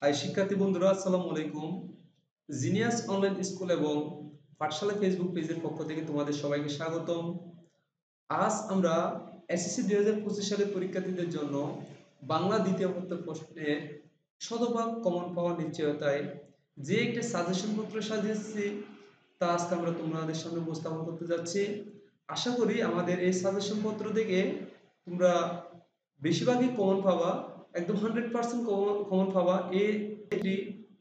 High শিক্ষার্থী বন্ধুরা, আসসালামু আলাইকুম। জিনিয়াস অনলাইন স্কুল এবং পাঠশালা ফেসবুক পেজের পক্ষ থেকে তোমাদের সবাইকে স্বাগতম। আজ আমরা এসএসসি 2025 সালের পরীক্ষার্থীদের জন্য বাংলা দ্বিতীয় পত্র প্রশ্নের শতভাগ কমন পাওয়ার নিশ্চয়তায় যে একটা সাজেশন পত্র সাজিয়েছি তা আজকে আমরা তোমাদের সামনে উপস্থাপন করতে যাচ্ছি। আশা করি আমাদের এই সাজেশন পত্র থেকে তোমরা বেশিরভাগই কমন পাবা, একদম 100% কমন পাবা। এটি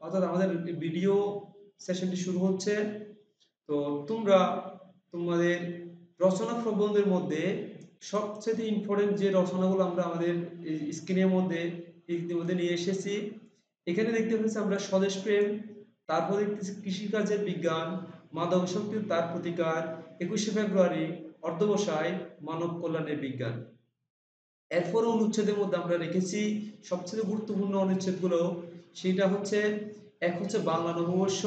অর্থাৎ আমাদের ভিডিও সেশনটি শুরু হচ্ছে। তো তোমরা তোমাদের রচনা প্রবন্ধের মধ্যে সবচেয়ে ইম্পর্টেন্ট যে রচনাগুলো আমরা আমাদের স্ক্রিনের মধ্যে ইতিমধ্যে নিয়ে এসেছি। এখানে দেখতে পাচ্ছি আমরা স্বদেশ প্রেম, তারপর দেখতেছি কৃষিকাজের বিজ্ঞান, মাদকাসক্তি ও তার প্রতিকার, 21শে ফেব্রুয়ারি, অর্ধবসায়, মানব কল্যাণের বিজ্ঞান। এরপরে অনুচ্ছেদের মধ্যে আমরা রেখেছি সবচেয়ে গুরুত্বপূর্ণ অনুচ্ছেদগুলো। সেটা হচ্ছে, এক হচ্ছে বাংলা নববর্ষ,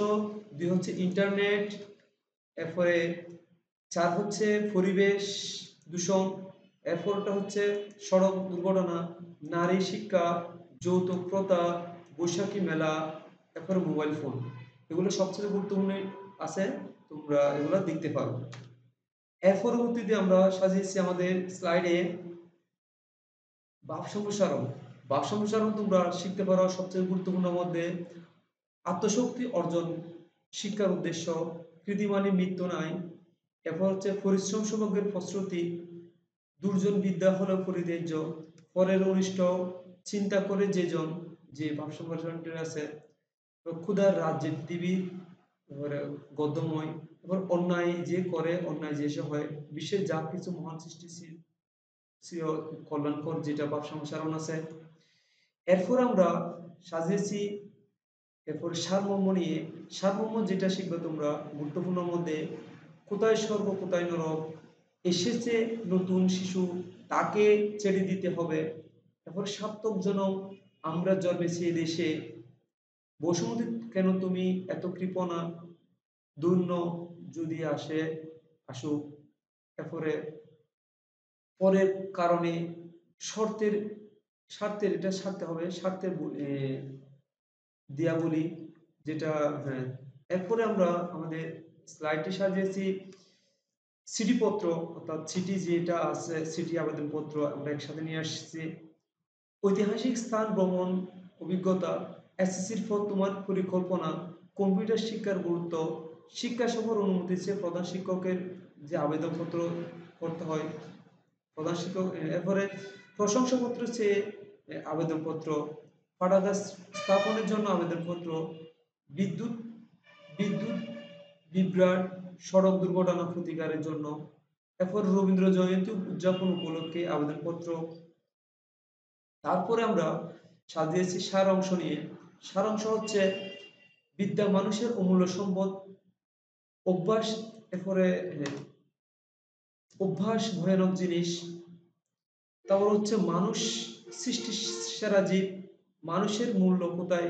দুই হচ্ছে ইন্টারনেট, এরপরে চার হচ্ছে পরিবেশ দূষণ, এরপরটা হচ্ছে সড়ক দুর্ঘটনা, নারী শিক্ষা, যৌতুক প্রথা, বৈশাখী মেলা, এরপরে মোবাইল ফোন। এগুলো সবচেয়ে গুরুত্বপূর্ণ আছে, তোমরা এগুলো দেখতে পারো। এর পরবর্তীতে আমরা সাজিয়েছি আমাদের স্লাইডে ভাব সম্প্রসারণ। ভাব সম্প্রসারণ তোমরা শিখতে পারো সবচেয়ে গুরুত্বপূর্ণ মধ্যে আত্মশক্তি অর্জন শিক্ষার উদ্দেশ্য, কৃতিমানি মৃত্যু নাই, এরপর হচ্ছে পরিশ্রম সমগ্রের ফলশ্রুতি, দুর্জন বিদ্যা হলো পরিত্যাজ্য, পরের অনিষ্ট চিন্তা করে যেজন, যে ভাব সম্প্রসারণটি আছে। ক্ষুধার রাজ্যে পৃথিবী, এবারে গদ্যময়, এবার অন্যায় যে করে অন্যায় যে সে হয়, বিশ্বের যা কিছু মহান সৃষ্টি কল্যাণকর, যেটা ভাব সম্প্রসারণ আছে। এরপর আমরা সাজিয়েছি এরপর সারমর্ম নিয়ে। সারমর্ম যেটা শিখবে তোমরা গুরুত্বপূর্ণ মধ্যে, কোথায় স্বর্গ কোথায় নরক, এসেছে নতুন শিশু তাকে ছেড়ে দিতে হবে, তারপর সার্থক জনক, আমরা জন্মেছি এ দেশে, বসুমতী কেন তুমি এত কৃপণা, দৈন্য যদি আসে আসুক, এরপরে পরের কারণে শর্তের স্বার্থের, এটা স্বার্থে হবে স্বার্থের দিয়া বলি, যেটা, হ্যাঁ। এরপরে আমরা আমাদের স্লাইডটি সাজিয়েছি সিটি পত্র, অর্থাৎ সিটি যেটা আছে সিটি আবেদনপত্র আমরা একসাথে নিয়ে আসছি। ঐতিহাসিক স্থান ভ্রমণ অভিজ্ঞতা, এসএসসির পর তোমার পরিকল্পনা, কম্পিউটার শিক্ষার গুরুত্ব, শিক্ষা সফর অনুমতি চেয়ে প্রধান শিক্ষকের যে আবেদনপত্র করতে হয়, প্রধান শিক্ষক, এরপরে প্রশংসাপত্র চেয়ে আবেদনপত্র, পাঠাগার স্থাপনের জন্য আবেদনপত্র, বিদ্যুৎ বিদ্যুৎ বিভ্রাট, সড়ক দুর্ঘটনা প্রতিকারের জন্য, এরপর রবীন্দ্র জয়ন্তী উদযাপন উপলক্ষে আবেদনপত্র। তারপরে আমরা সাজিয়েছি সার অংশ নিয়ে। সার অংশ হচ্ছে বিদ্যা মানুষের অমূল্য সম্পদ, অভ্যাস, এরপরে অভ্যাস ভয়ানক জিনিস, তারপর হচ্ছে মানুষ সৃষ্টির সেরা জীব, মানুষের মূল্য কোথায়,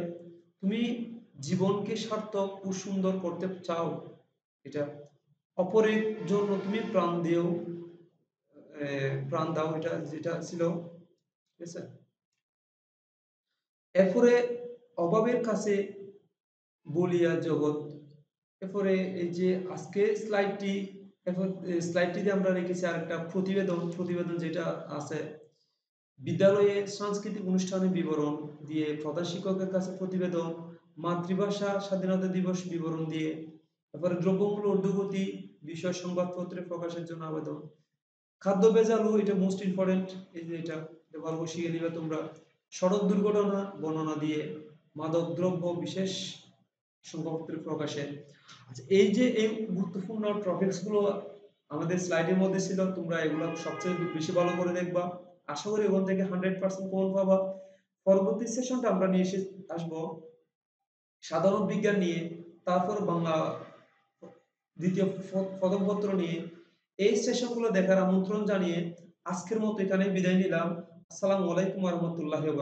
তুমি জীবনকে সার্থক ও সুন্দর করতে চাও, এটা অপরের জন্য তুমি প্রাণ দিও, প্রাণ দাও, এটা যেটা ছিল, ঠিক আছে। এরপরে অভাবের কাছে বলিয়া জগৎ, এরপরে এই যে আজকে স্লাইডটি, এরপর স্লাইডটিতে আমরা রেখেছি আরেকটা প্রতিবেদন যেটা আছে, বিদ্যালয়ে সাংস্কৃতিক অনুষ্ঠানের বিবরণ দিয়ে, প্রধান শিক্ষকের কাছে প্রতিবেদন, মাতৃভাষা স্বাধীনতা দিবস বিবরণ দিয়ে, তারপরে দ্রব্যমূল্য ঊর্ধ্বগতি বিষয় সংবাদপত্রে প্রকাশের জন্য আবেদন, খাদ্য ভেজাল, এটা মোস্ট ইম্পর্টেন্ট, এই যে এটা ভালো শিখে নিবে তোমরা, সড়ক দুর্ঘটনা বর্ণনা দিয়ে, মাদক দ্রব্য বিশেষ সংবাদপত্রে প্রকাশে। আচ্ছা, এই যে এই গুরুত্বপূর্ণ টপিকস গুলো আমাদের স্লাইডের মধ্যে ছিল, তোমরা এগুলো সবচেয়ে বেশি ভালো করে দেখবা। আশা করি ওখান থেকে 100% কমন পাবা। পরবর্তী সেশনটা আমরা নিয়ে আসবো সাধারণ বিজ্ঞান নিয়ে, তারপর বাংলা দ্বিতীয় প্রথম পত্র নিয়ে। এই সেশনগুলো দেখার আমন্ত্রণ জানিয়ে আজকের মতো এখানেই বিদায় নিলাম। আসসালামু আলাইকুম ওয়া রাহমাতুল্লাহি ওয়া বারাকাতুহু।